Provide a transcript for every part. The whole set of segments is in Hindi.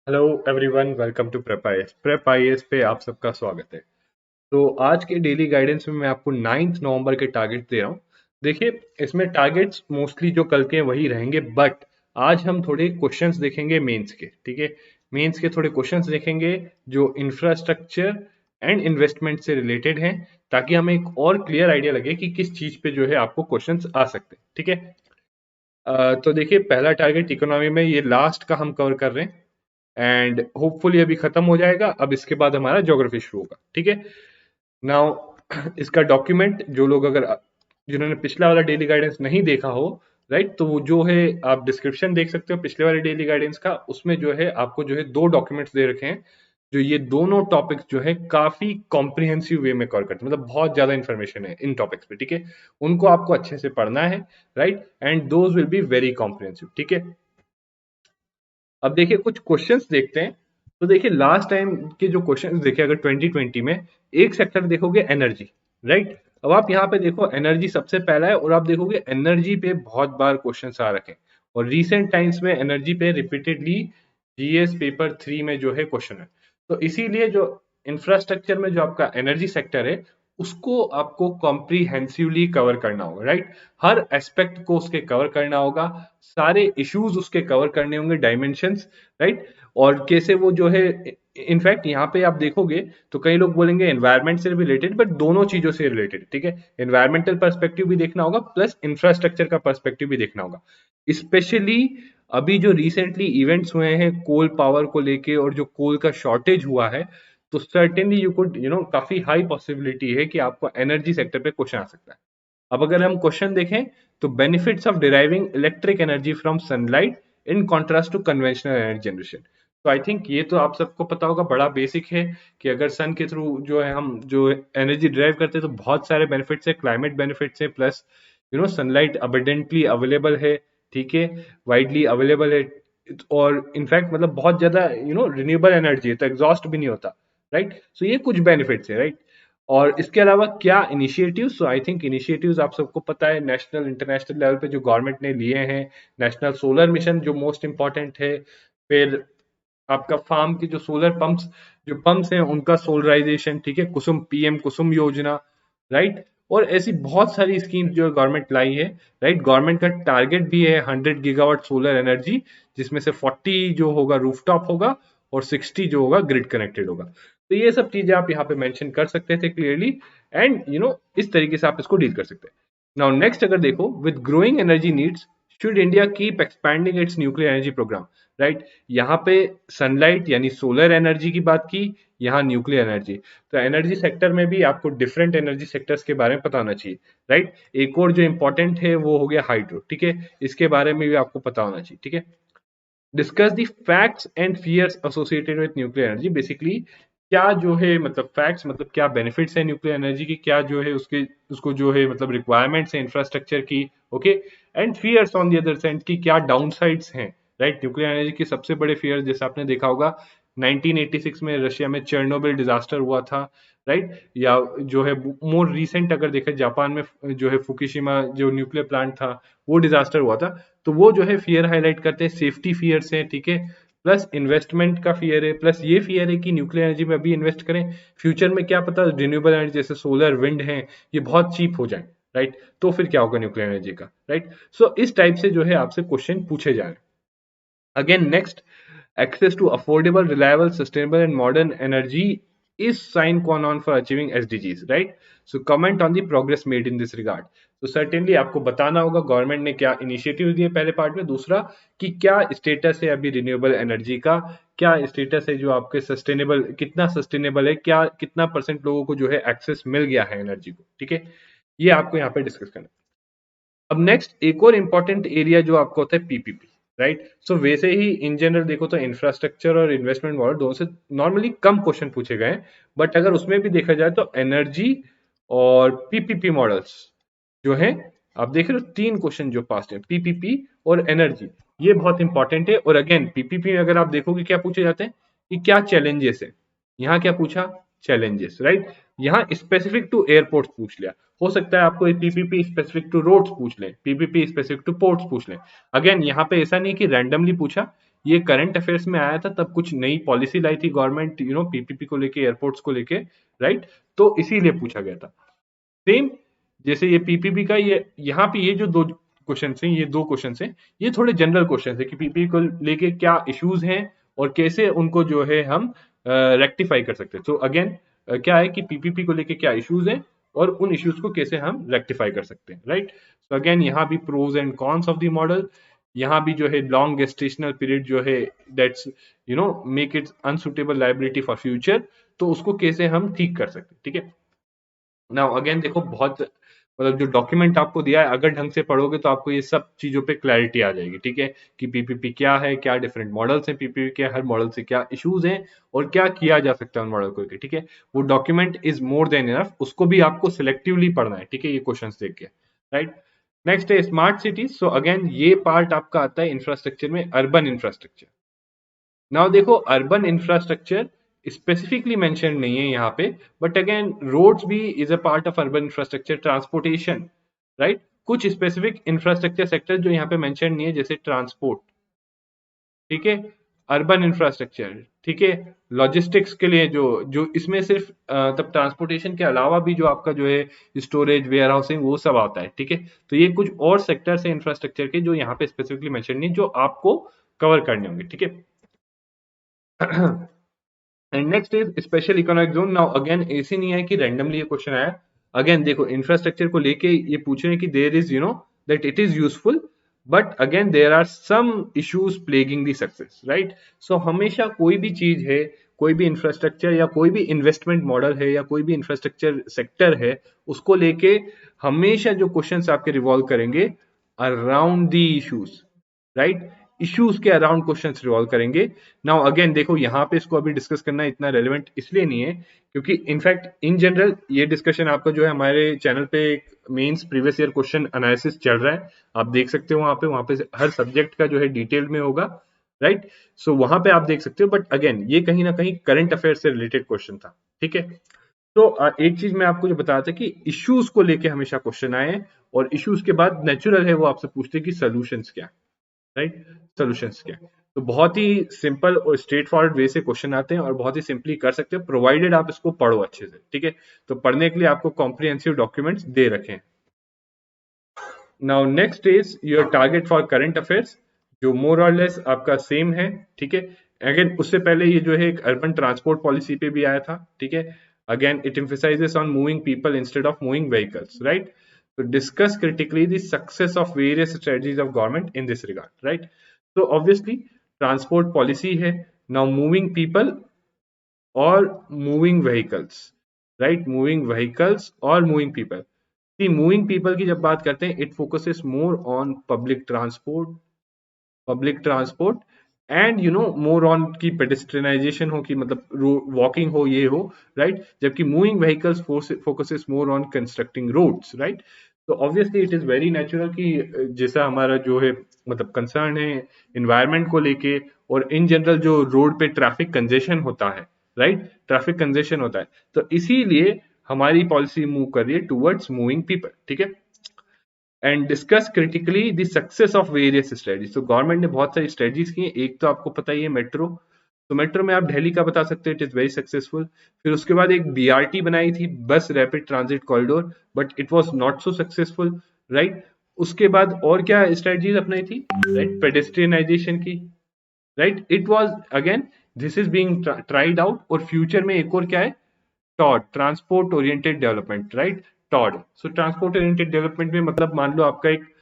Hello everyone, welcome to prep IAS पे आप सबका स्वागत है। तो आज के डेली गाइडेंस में मैं आपको 9 नवंबर के टारगेट्स दे रहा हूँ। देखिए, इसमें टारगेट्स मोस्टली जो कल के हैं वही रहेंगे, बट आज हम थोड़े क्वेश्चंस देखेंगे मेंस के। ठीक है, मेंस के थोड़े क्वेश्चंस देखेंगे जो इंफ्रास्ट्रक्चर एंड इन्वेस्टमेंट से रिलेटेड हैं, ताकि हमें एक और क्लियर आइडिया लगे कि किस चीज पे जो है आपको क्वेश्चंस आ सकते हैं। ठीक है। तो देखिए, पहला टारगेट इकोनॉमी में, ये लास्ट का हम कवर कर रहे हैं एंड होपफुली अभी खत्म हो जाएगा। अब इसके बाद हमारा ज्योग्राफी शुरू होगा। ठीक है। नाउ इसका डॉक्यूमेंट जो लोग अगर जिन्होंने पिछला वाला डेली गाइडेंस नहीं देखा हो, राइट, तो वो जो है आप डिस्क्रिप्शन देख सकते हो पिछले वाले डेली गाइडेंस का। उसमें जो है आपको जो है दो डॉक्यूमेंट्स दे रखे हैं, जो ये दोनों टॉपिक्स जो है काफी कॉम्प्रिहेंसिव वे में कवर करते हैं, मतलब बहुत ज्यादा इंफॉर्मेशन है इन टॉपिक्स पे। ठीक है, उनको आपको अच्छे से पढ़ना है, right, and those will be very comprehensive. ठीक है। अब देखिए कुछ क्वेश्चंस देखते हैं। तो देखिए, लास्ट टाइम के जो क्वेश्चंस देखे अगर 2020 में, एक सेक्टर देखोगे एनर्जी, राइट। अब आप यहाँ पे देखो, एनर्जी सबसे पहला है और आप देखोगे एनर्जी पे बहुत बार क्वेश्चंस आ रखे हैं, और रीसेंट टाइम्स में एनर्जी पे रिपीटेडली जीएस पेपर 3 में जो है क्वेश्चन है। तो इसीलिए जो इंफ्रास्ट्रक्चर में जो आपका एनर्जी सेक्टर है, उसको आपको कॉम्प्रिहेंसिवली कवर करना होगा, राइट। हर एस्पेक्ट को उसके कवर करना होगा, सारे इश्यूज उसके कवर करने होंगे, डायमेंशंस, राइट। और कैसे वो जो है, इनफैक्ट यहाँ पे आप देखोगे तो कई लोग बोलेंगे एनवायरमेंट से रिलेटेड, बट दोनों चीजों से रिलेटेड। ठीक है, एनवायरमेंटल पर्सपेक्टिव भी देखना होगा, प्लस इंफ्रास्ट्रक्चर का पर्सपेक्टिव भी देखना होगा। स्पेशली अभी जो रिसेंटली इवेंट्स हुए हैं कोल पावर को लेके, और जो कोल का शॉर्टेज हुआ है, तो सर्टेनली यू कुड काफी हाई पॉसिबिलिटी है कि आपको एनर्जी सेक्टर पे क्वेश्चन आ सकता है। अब अगर हम क्वेश्चन देखें, तो benefits of deriving electric energy from sunlight in contrast to conventional energy generation. तो आई थिंक ये तो आप सबको पता होगा, बड़ा बेसिक है कि अगर सन के थ्रू जो है हम जो एनर्जी ड्राइव करते हैं, तो बहुत सारे बेनिफिट्स है, क्लाइमेट बेनिफिट्स है, प्लस सनलाइट अबंडेंटली अवेलेबल है। ठीक है, वाइडली अवेलेबल है, और इनफैक्ट मतलब बहुत ज्यादा रिन्यूएबल एनर्जी है, तो एग्जॉस्ट भी नहीं होता, राइट। सो ये कुछ बेनिफिट्स है, राइट। और इसके अलावा क्या initiatives, so I think initiatives आप सबको पता है, नेशनल इंटरनेशनल लेवल पे जो गवर्नमेंट ने लिए हैं। नेशनल सोलर मिशन जो मोस्ट इंपॉर्टेंट है, फिर आपका फार्म की जो सोलर पंप्स, जो पंप्स हैं उनका सोलराइजेशन। ठीक है, कुसुम, पीएम कुसुम योजना, राइट। और ऐसी बहुत सारी स्कीम जो गवर्नमेंट लाई है, राइट। गवर्नमेंट का टारगेट भी है 100 गीगावाट सोलर एनर्जी, जिसमें से 40 जो होगा रूफटॉप होगा, और 60 जो होगा ग्रिड कनेक्टेड होगा। तो ये सब चीजें आप यहाँ पे मेंशन कर सकते थे क्लियरली, एंड इस तरीके से आप इसको डील कर सकते हैं। नाउ नेक्स्ट अगर देखो, with growing energy needs should India keep expanding its nuclear energy programme, right. यहाँ पे सनलाइट यानी सोलर एनर्जी की बात की, यहाँ न्यूक्लियर एनर्जी। तो एनर्जी सेक्टर में भी आपको डिफरेंट एनर्जी सेक्टर्स के बारे में पता होना चाहिए, राइट। एक और जो इंपॉर्टेंट है वो हो गया हाइड्रो। ठीक है, इसके बारे में भी आपको पता होना चाहिए। ठीक है, discuss the facts and fears associated with nuclear energy. Basically क्या जो है, मतलब फैक्ट्स मतलब क्या बेनिफिट्स है न्यूक्लियर एनर्जी की, क्या जो है उसके उसको जो है मतलब रिक्वायरमेंट्स है इंफ्रास्ट्रक्चर की, okay. And fears on the other side की क्या डाउनसाइड्स हैं, राइट। न्यूक्लियर एनर्जी के सबसे बड़े फियर, जैसे आपने देखा होगा 1986 में रशिया में चेर्नोबिल डिजास्टर हुआ था, राइट। या जो है मोर रिसेंट अगर देखा, जापान में जो है फुकुशिमा जो न्यूक्लियर प्लांट था, वो डिजास्टर हुआ था। तो वो जो है फियर हाईलाइट करते हैं, सेफ्टी फियर्स हैं। ठीक है, प्लस इन्वेस्टमेंट का फियर है, प्लस ये फियर है कि न्यूक्लियर एनर्जी में अभी इन्वेस्ट करें, फ्यूचर में क्या पता रिन्यूएबल एनर्जी जैसे सोलर विंड है, ये बहुत चीप हो जाए, राइट। तो फिर क्या होगा न्यूक्लियर एनर्जी का, राइट। सो इस टाइप से जो है आपसे क्वेश्चन पूछे जा रहे हैं। Again, next, access to affordable, reliable, sustainable, and modern energy is sine qua non for achieving SDGs, right? So, comment on the progress made in this regard. तो certainly आपको बताना होगा गवर्नमेंट ने क्या इनिशिएटिव दिए पहले पार्ट में, दूसरा कि क्या स्टेटस है अभी रिन्यूएबल एनर्जी का, क्या स्टेटस है जो आपके सस्टेनेबल, कितना सस्टेनेबल है, क्या कितना परसेंट लोगों को जो है एक्सेस मिल गया है एनर्जी को। ठीक है, ये आपको यहाँ पे डिस्कस करना है। अब नेक्स्ट एक और इंपॉर्टेंट एरिया जो आपको होता है पीपीपी, राइट। सो वैसे ही इन जनरल देखो तो इंफ्रास्ट्रक्चर और इन्वेस्टमेंट मॉडल दोनों से नॉर्मली कम क्वेश्चन पूछे गए हैं, बट अगर उसमें भी देखा जाए तो एनर्जी और पीपीपी मॉडल्स जो है, आप देख रहे हो तीन क्वेश्चन जो पास्ट है, पीपीपी और एनर्जी, ये बहुत इंपॉर्टेंट है। और अगेन पीपीपी में अगर आप देखोगे क्या पूछे जाते हैं कि क्या चैलेंजेस है, यहाँ क्या पूछा, चैलेंजेस, राइट। यहाँ स्पेसिफिक टू एयरपोर्ट पूछ लिया, हो सकता है आपको पीपीपी स्पेसिफिक टू रोड्स पूछ लें, पीपीपी स्पेसिफिक टू पोर्ट्स पूछ लें। अगेन यहाँ पे ऐसा नहीं कि रैंडमली पूछा, ये करंट अफेयर्स में आया था, तब कुछ नई पॉलिसी लाई थी गवर्नमेंट, पीपीपी को लेके, एयरपोर्ट्स को लेके, राइट। तो इसीलिए पूछा गया था। सेम जैसे ये पीपीपी का, ये यहाँ पे ये जो दो क्वेश्चन हैं, ये दो क्वेश्चन हैं, ये थोड़े जनरल क्वेश्चन है कि पीपीपी को लेके क्या इश्यूज हैं और कैसे उनको जो है हम रेक्टिफाई कर सकते हैं। तो अगेन क्या है कि पीपीपी को लेके क्या इश्यूज हैं और उन इश्यूज को कैसे हम रेक्टिफाई कर सकते हैं, राइट। तो अगेन यहाँ भी pros and cons of the model, यहाँ भी जो है लॉन्ग गेस्टेशनल पीरियड जो है that's make it unsuitable liability for future, तो उसको कैसे हम ठीक कर सकते हैं, ठीक है। नाउ अगेन देखो, बहुत मतलब जो डॉक्यूमेंट आपको दिया है, अगर ढंग से पढ़ोगे तो आपको ये सब चीजों पे क्लैरिटी आ जाएगी, ठीक है, कि पीपीपी क्या है, क्या डिफरेंट मॉडल्स हैं पीपीपी के, हर मॉडल से क्या इश्यूज हैं और क्या किया जा सकता है उन मॉडल को लेकर, ठीक है। वो document is more than enough, उसको भी आपको सिलेक्टिवली पढ़ना है, ठीक है, ये क्वेश्चंस देख के, राइट। नेक्स्ट है स्मार्ट सिटीज। सो अगेन ये पार्ट आपका आता है इंफ्रास्ट्रक्चर में, अर्बन इंफ्रास्ट्रक्चर। नाउ देखो, अर्बन इंफ्रास्ट्रक्चर स्पेसिफिकली मेंशन नहीं है यहाँ पे, बट अगेन रोड्स भी is a part of urban infrastructure, transportation, right. कुछ स्पेसिफिक इंफ्रास्ट्रक्चर सेक्टर जो यहाँ पे मेंशन नहीं है, जैसे ट्रांसपोर्ट, ठीक है, अर्बन इंफ्रास्ट्रक्चर, ठीक है, लॉजिस्टिक्स के लिए जो जो इसमें सिर्फ तब ट्रांसपोर्टेशन के अलावा भी जो आपका जो है स्टोरेज, वेयर हाउसिंग, वो सब आता है, ठीक है। तो ये कुछ और सेक्टर्स है इंफ्रास्ट्रक्चर के जो यहाँ पे स्पेसिफिकली मेंशन नहीं, जो आपको कवर करने होंगे, ठीक है। And next is special economic zone. Now again ऐसे नहीं है कि रैंडमली ये क्वेश्चन आया। अगेन देखो, इंफ्रास्ट्रक्चर को लेके ये पूछ रहे हैं कि there is that it is useful, but again there are some issues plaguing the success, right. So हमेशा कोई भी चीज है, कोई भी इंफ्रास्ट्रक्चर या कोई भी इन्वेस्टमेंट मॉडल है या कोई भी इंफ्रास्ट्रक्चर सेक्टर है, उसको लेके हमेशा जो क्वेश्चंस आपके रिवॉल्व करेंगे around the issues, right. Issues के अराउंड क्वेश्चंस रिवॉल्व करेंगे। नाउ अगेन देखो, यहाँ पे इसको अभी डिस्कस करना इतना रेलेवेंट इसलिए नहीं है क्योंकि इनफैक्ट इन जनरल ये डिस्कशन आपका जो है हमारे चैनल पे mains previous year question analysis चल रहा है, आप देख सकते हो वहां पे हर सब्जेक्ट का जो है डिटेल में होगा, राइट। सो वहां पे आप देख सकते हो, बट अगेन ये कहीं ना कहीं करंट अफेयर से रिलेटेड क्वेश्चन था, ठीक है। तो एक चीज मैं आपको जो बताया था कि इश्यूज को लेके हमेशा क्वेश्चन आए, और इश्यूज के बाद नेचुरल है वो आपसे पूछते हैं कि सोल्यूशंस क्या, राइट, सॉल्यूशंस क्या है। तो बहुत ही सिंपल और स्ट्रेट फॉरवर्ड वे से क्वेश्चन आते हैं और बहुत ही सिंपली कर सकते हो, प्रोवाइडेड आप इसको पढ़ो अच्छे से, ठीक है। तो पढ़ने के लिए आपको कॉम्प्रिहेंसिव डॉक्यूमेंट्स दे रखे हैं। Now next is your target for current affairs, जो मोर और लेस आपका सेम है, ठीक है। अगेन उससे पहले ये जो है एक अर्बन ट्रांसपोर्ट पॉलिसी पे भी आया था, ठीक है। Again it emphasizes on moving people instead of moving vehicles, right? So discuss critically the success of various strategies of government in this regard, right? So obviously transport policy है, नाउ मूविंग पीपल और moving vehicles, right, moving vehicles और मूविंग पीपल। सी मूविंग पीपल की जब बात करते हैं, it focuses more on public transport and more on की पेडेस्ट्रियनाइजेशन हो, कि मतलब वॉकिंग हो, ये हो, राइट। जबकि moving vehicles focuses more on constructing roads, right. तो obviously it is very natural कि जैसा हमारा जो है मतलब कंसर्न है इन्वायरमेंट को लेके, और इन जनरल जो रोड पे ट्रैफिक कंजेशन होता है, राइट, ट्रैफिक कंजेशन होता है, तो इसीलिए हमारी पॉलिसी मूव कर रही है टुवर्ड्स मूविंग पीपल, ठीक है। And discuss critically the success of various strategies. तो गवर्नमेंट ने बहुत सारी स्ट्रेटजीज की हैं, एक तो आपको पता ही है मेट्रो। तो मेट्रो में आप दिल्ली का बता सकते हो, इट इज वेरी सक्सेसफुल। फिर उसके बाद एक बीआरटी बनाई थी, बस rapid transit corridor, but it was not so successful, right. उसके बाद और क्या स्ट्रेटजीज अपनाई थी, राइट, पेडेस्ट्रियनाइजेशन की, right, it was again this is being tried out. और फ्यूचर में एक और क्या है, TOD, transport oriented development, right, TOD. So transport oriented development में मतलब मान लो आपका एक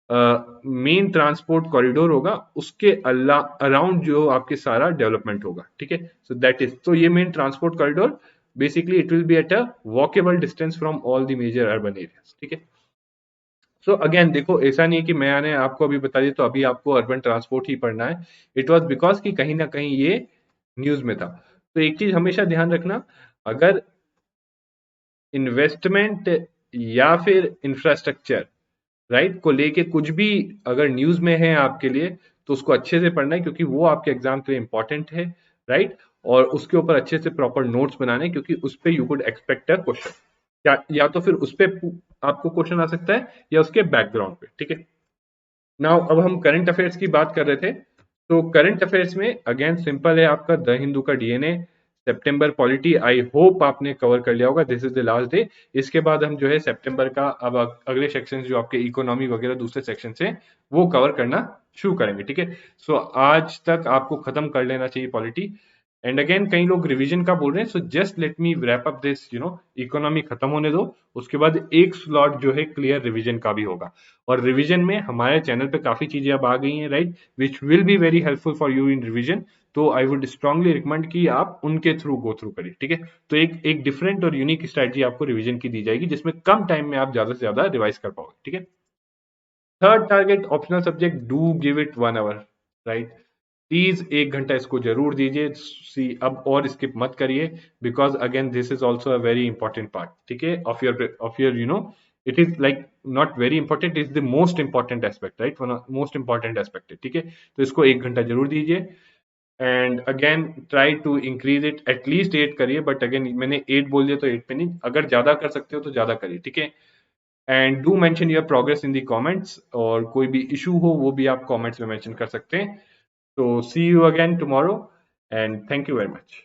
मेन ट्रांसपोर्ट कॉरिडोर होगा, उसके अराउंड जो आपके सारा डेवलपमेंट होगा, ठीक है। सो दैट इज, तो ये main transport corridor basically it will be at a walkable distance from all the major urban areas, ठीक है। सो अगेन देखो, ऐसा नहीं है कि मैंने आपको अभी बता दिया तो अभी आपको अर्बन ट्रांसपोर्ट ही पढ़ना है। इट वॉज बिकॉज कि कहीं ना कहीं ये न्यूज में था। तो एक चीज हमेशा ध्यान रखना, अगर इन्वेस्टमेंट या फिर इंफ्रास्ट्रक्चर, राइट, को लेके कुछ भी अगर न्यूज में है आपके लिए, तो उसको अच्छे से पढ़ना है क्योंकि वो आपके एग्जाम के लिए इंपॉर्टेंट है, राइट। और उसके ऊपर अच्छे से प्रॉपर नोट्स बनाने, क्योंकि उस पे you could expect a question, या तो फिर उस पे आपको क्वेश्चन आ सकता है या उसके बैकग्राउंड पे, ठीक है। नाउ अब हम करंट अफेयर्स की बात कर रहे थे। तो करंट अफेयर्स में अगेन सिंपल है, आपका द हिंदू का DNA, September polity, I hope आपने कवर कर लिया होगा, this is the last day. इसके बाद हम जो है सितंबर का अब अगले सेक्शन जो आपके इकोनॉमी वगैरह दूसरे सेक्शन से वो कवर करना शुरू करेंगे, ठीक है। सो आज तक आपको खत्म कर लेना चाहिए पॉलिटी। एंड अगेन कई लोग रिवीजन का बोल रहे हैं, so just let me wrap up this, economy खत्म होने दो, उसके बाद एक स्लॉट जो है क्लियर रिवीजन का भी होगा। और रिवीजन में हमारे चैनल पे काफी चीजें अब आ गई हैं, right, which will be very helpful for you in revision. तो आई वुड स्ट्रांगली रिकमेंड कि आप उनके थ्रू गो थ्रू करिए, ठीक है। तो एक एक डिफरेंट और यूनिक स्ट्रेटजी आपको रिवीजन की दी जाएगी, जिसमें कम टाइम में आप ज्यादा से ज्यादा रिवाइज कर पाओगे, ठीक है। Third target optional subject, do give it 1 hour, right. Please 1 घंटा इसको जरूर दीजिए, सी अब और स्किप मत करिए, because again this is also a very important part, ठीक है, of your it is like not very important, is the most important aspect, right, most important aspect है, ठीक है। तो इसको 1 घंटा जरूर दीजिए। And again try to increase it, at least 8 करिए, बट अगेन मैंने 8 बोल दिया तो 8 पे नहीं, अगर ज्यादा कर सकते हो तो ज्यादा करिए, ठीक है। And do mention your progress in the comments, और कोई भी इशू हो वो भी आप कमेंट्स में मेंशन कर सकते हैं। So see you again tomorrow, and thank you very much.